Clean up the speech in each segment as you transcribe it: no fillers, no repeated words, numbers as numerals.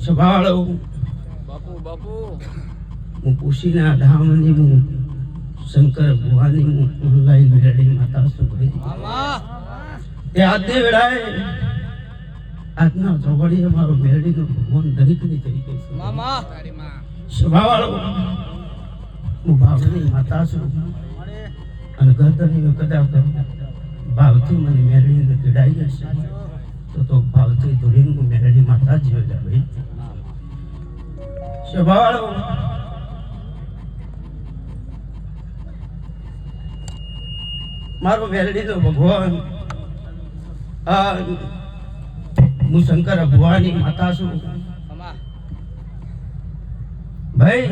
સંભાળો બાપુ બાપુ હું પૂછીના ધામની હું શંકર ભુવાની હું ઓનલાઈન મેળડી માતા સુખરી તે આજની વેળાએ આજના ચોઘડીએ મારો મેળડીનો ભગવાન દરેકની થઈ ગઈ છે મામા સંભાળો હું ભાવની માતા છું અને ગરદની કદાચ ભાવથી મને મેળડીને પીડાઈ હશે તો ભાવથી ધોરીને હું મેળડી માતા જ જોઈ ભાઈ સંભાળો મારો મેલડીનો ભગવાન હું શંકર ભુવાની માતા છું ભાઈ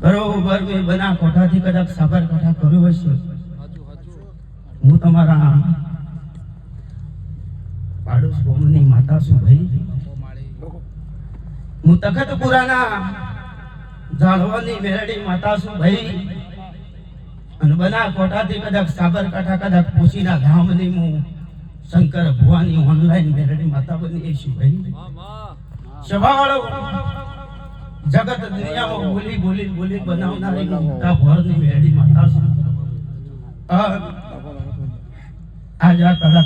બરોબર મેં બના કોઠાથી કદાચ સાબરકાંઠા કર્યો હશે હું તમારા પાડોશ ગામની માતા છું ભાઈ હું તખતપુરાના ઝાડવાની મેરડી માતા છું ભાઈ અને બના કોઠાથી કદાચ સાબરકાંઠા કદાચ પોશીના ધામની હું શંકર ભુવાની ઓનલાઈન મેરડી માતા બની છું ભાઈ સંભાળો જગત દુનિયામાં બોલી બોલી બોલી બનાવનારી મોટા ભરની મેરડી માતા છું આજ આ કલાકાર